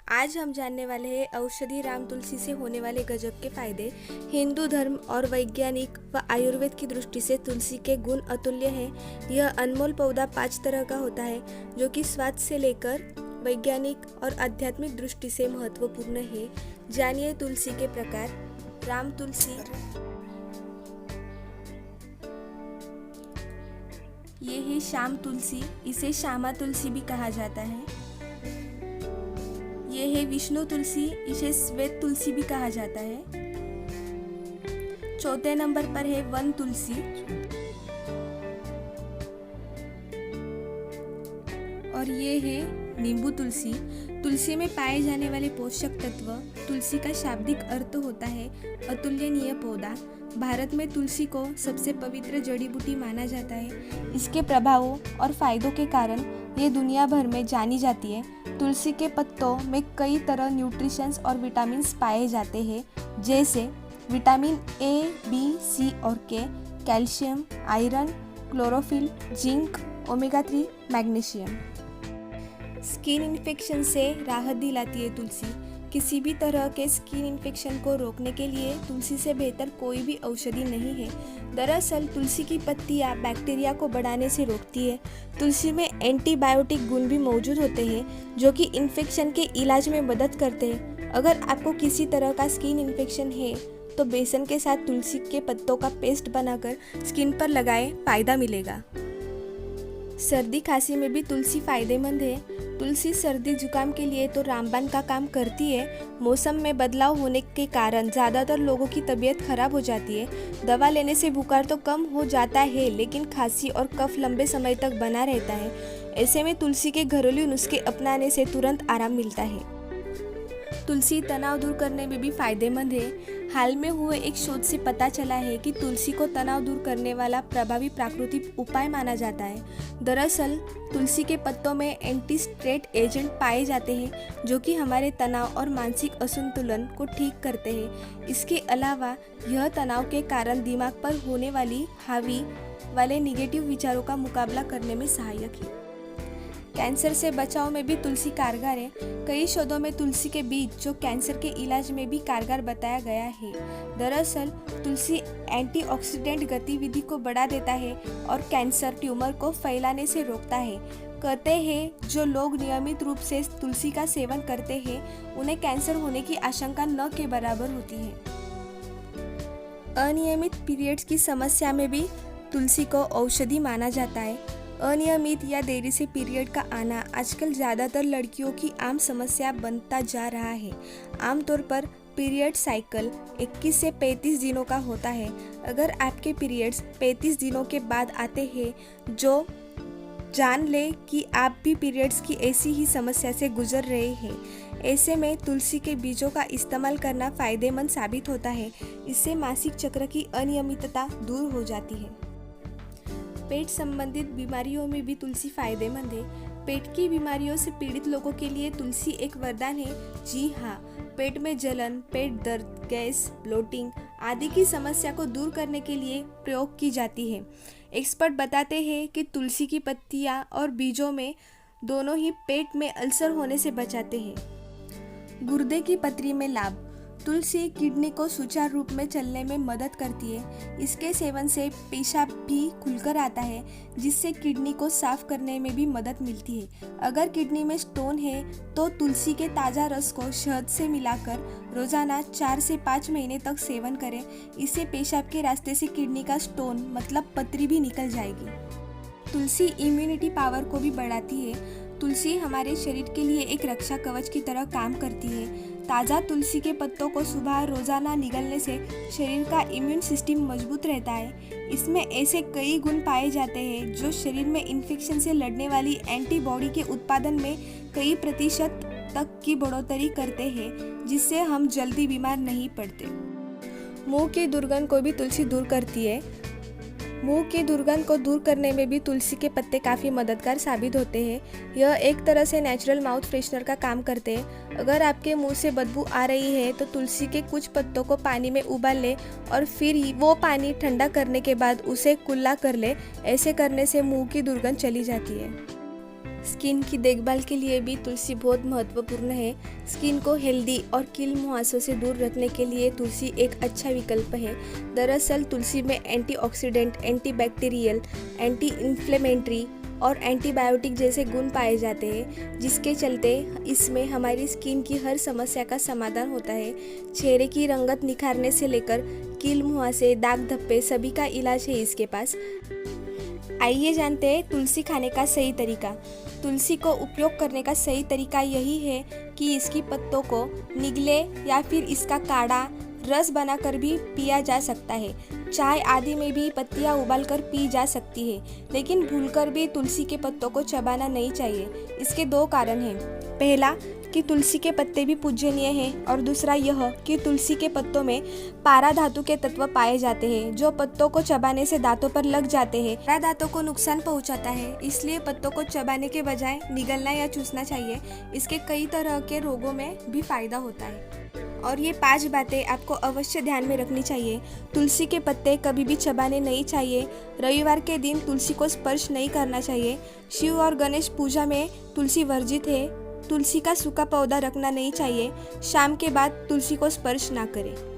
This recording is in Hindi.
आज हम जानने वाले हैं औषधि राम तुलसी से होने वाले गजब के फायदे। हिंदू धर्म और वैज्ञानिक व आयुर्वेद की दृष्टि से तुलसी के गुण अतुल्य हैं। यह अनमोल पौधा 5 तरह का होता है जो कि स्वाद से लेकर वैज्ञानिक और आध्यात्मिक दृष्टि से महत्वपूर्ण है। जानिए तुलसी के प्रकार। राम तुलसी, ये है श्याम तुलसी, इसे श्यामा तुलसी भी कहा जाता है। ये है विष्णु तुलसी, इसे श्वेत तुलसी भी कहा जाता है। चौथे नंबर पर है वन तुलसी और ये है नींबू तुलसी। तुलसी में पाए जाने वाले पोषक तत्व। तुलसी का शाब्दिक अर्थ होता है अतुलनीय पौधा। भारत में तुलसी को सबसे पवित्र जड़ी बूटी माना जाता है। इसके प्रभावों और फायदों के कारण ये दुनिया भर में जानी जाती है। तुलसी के पत्तों में कई तरह न्यूट्रिशंस और विटामिन्स पाए जाते हैं, जैसे विटामिन ए, बी, सी और के, calcium, iron, chlorophyll, zinc, omega 3, magnesium. Skin infection से राहत दिलाती है तुलसी। किसी भी तरह के स्किन इन्फेक्शन को रोकने के लिए तुलसी से बेहतर कोई भी औषधि नहीं है। दरअसल तुलसी की पत्तियां बैक्टीरिया को बढ़ाने से रोकती है। तुलसी में एंटीबायोटिक गुण भी मौजूद होते हैं जो कि इन्फेक्शन के इलाज में मदद करते हैं। अगर आपको किसी तरह का स्किन इन्फेक्शन है तो बेसन के साथ तुलसी के पत्तों का पेस्ट बनाकर स्किन पर लगाएं, फायदा मिलेगा। सर्दी खांसी में भी तुलसी फायदेमंद है। तुलसी सर्दी जुकाम के लिए तो रामबाण का काम करती है। मौसम में बदलाव होने के कारण ज़्यादातर लोगों की तबीयत खराब हो जाती है। दवा लेने से बुखार तो कम हो जाता है, लेकिन खांसी और कफ लंबे समय तक बना रहता है। ऐसे में तुलसी के घरेलू नुस्खे अपनाने से तुरंत आराम मिलता है। तुलसी तनाव दूर करने में भी फायदेमंद है। हाल में हुए एक शोध से पता चला है कि तुलसी को तनाव दूर करने वाला प्रभावी प्राकृतिक उपाय माना जाता है। दरअसल तुलसी के पत्तों में एंटी स्ट्रेस एजेंट पाए जाते हैं जो कि हमारे तनाव और मानसिक असंतुलन को ठीक करते हैं। इसके अलावा यह तनाव के कारण दिमाग पर होने वाली हावी वाले निगेटिव विचारों का मुकाबला करने में सहायक है। कैंसर से बचाव में भी तुलसी कारगर है। कई शोधों में तुलसी के बीज जो कैंसर के इलाज में भी कारगर बताया गया है। दरअसल तुलसी एंटीऑक्सीडेंट गतिविधि को बढ़ा देता है और कैंसर ट्यूमर को फैलाने से रोकता है। कहते हैं जो लोग नियमित रूप से तुलसी का सेवन करते हैं उन्हें कैंसर होने की आशंका न के बराबर होती है। अनियमित पीरियड्स की समस्या में भी तुलसी को औषधि माना जाता है। अनियमित या देरी से पीरियड का आना आजकल ज़्यादातर लड़कियों की आम समस्या बनता जा रहा है। आमतौर पर पीरियड साइकिल 21 से 35 दिनों का होता है। अगर आपके पीरियड्स 35 दिनों के बाद आते हैं जो जान ले कि आप भी पीरियड्स की ऐसी ही समस्या से गुजर रहे हैं। ऐसे में तुलसी के बीजों का इस्तेमाल करना फ़ायदेमंद साबित होता है। इससे मासिक चक्र की अनियमितता दूर हो जाती है। पेट संबंधित बीमारियों में भी तुलसी फायदेमंद है। पेट की बीमारियों से पीड़ित लोगों के लिए तुलसी एक वरदान है। जी हाँ, पेट में जलन, पेट दर्द, गैस, ब्लोटिंग आदि की समस्या को दूर करने के लिए प्रयोग की जाती है। एक्सपर्ट बताते हैं कि तुलसी की पत्तियां और बीजों में दोनों ही पेट में अल्सर होने से बचाते हैं। गुर्दे की पथरी में लाभ। तुलसी किडनी को सुचारू रूप में चलने में मदद करती है। इसके सेवन से पेशाब भी खुलकर आता है जिससे किडनी को साफ करने में भी मदद मिलती है। अगर किडनी में स्टोन है तो तुलसी के ताज़ा रस को शहद से मिलाकर रोजाना 4 से 5 महीने तक सेवन करें। इससे पेशाब के रास्ते से किडनी का स्टोन मतलब पथरी भी निकल जाएगी। तुलसी इम्यूनिटी पावर को भी बढ़ाती है। तुलसी हमारे शरीर के लिए एक रक्षा कवच की तरह काम करती है। ताज़ा तुलसी के पत्तों को सुबह रोजाना निगलने से शरीर का इम्यून सिस्टम मजबूत रहता है। इसमें ऐसे कई गुण पाए जाते हैं जो शरीर में इन्फेक्शन से लड़ने वाली एंटीबॉडी के उत्पादन में कई प्रतिशत तक की बढ़ोतरी करते हैं, जिससे हम जल्दी बीमार नहीं पड़ते। मुंह की दुर्गंध को भी तुलसी दूर करती है। मुंह की दुर्गंध को दूर करने में भी तुलसी के पत्ते काफ़ी मददगार साबित होते हैं। यह एक तरह से नेचुरल माउथ फ्रेशनर का काम करते हैं। अगर आपके मुंह से बदबू आ रही है तो तुलसी के कुछ पत्तों को पानी में उबाल लें और फिर वो पानी ठंडा करने के बाद उसे कुल्ला कर ले। ऐसे करने से मुंह की दुर्गंध चली जाती है। स्किन की देखभाल के लिए भी तुलसी बहुत महत्वपूर्ण है। स्किन को हेल्दी और कील मुहासों से दूर रखने के लिए तुलसी एक अच्छा विकल्प है। दरअसल तुलसी में एंटीऑक्सीडेंट, एंटीबैक्टीरियल, एंटी इन्फ्लेमेटरी और एंटीबायोटिक जैसे गुण पाए जाते हैं, जिसके चलते इसमें हमारी स्किन की हर समस्या का समाधान होता है। चेहरे की रंगत निखारने से लेकर कील मुहासे, दाग धब्बे सभी का इलाज है इसके पास। आइए जानते हैं तुलसी खाने का सही तरीका। तुलसी को उपयोग करने का सही तरीका यही है कि इसकी पत्तों को निगले या फिर इसका काढ़ा रस बनाकर भी पिया जा सकता है। चाय आदि में भी पत्तियां उबालकर पी जा सकती है, लेकिन भूलकर भी तुलसी के पत्तों को चबाना नहीं चाहिए। इसके दो कारण हैं। पहला कि तुलसी के पत्ते भी पूजनीय हैं और दूसरा यह कि तुलसी के पत्तों में पारा धातु के तत्व पाए जाते हैं, जो पत्तों को चबाने से दांतों पर लग जाते हैं। पारा दांतों को नुकसान पहुंचाता है, इसलिए पत्तों को चबाने के बजाय निगलना या चूसना चाहिए। इसके कई तरह के रोगों में भी फायदा होता है। और ये 5 बातें आपको अवश्य ध्यान में रखनी चाहिए। तुलसी के पत्ते कभी भी चबाने नहीं चाहिए। रविवार के दिन तुलसी को स्पर्श नहीं करना चाहिए। शिव और गणेश पूजा में तुलसी वर्जित है। तुलसी का सूखा पौधा रखना नहीं चाहिए। शाम के बाद तुलसी को स्पर्श ना करें।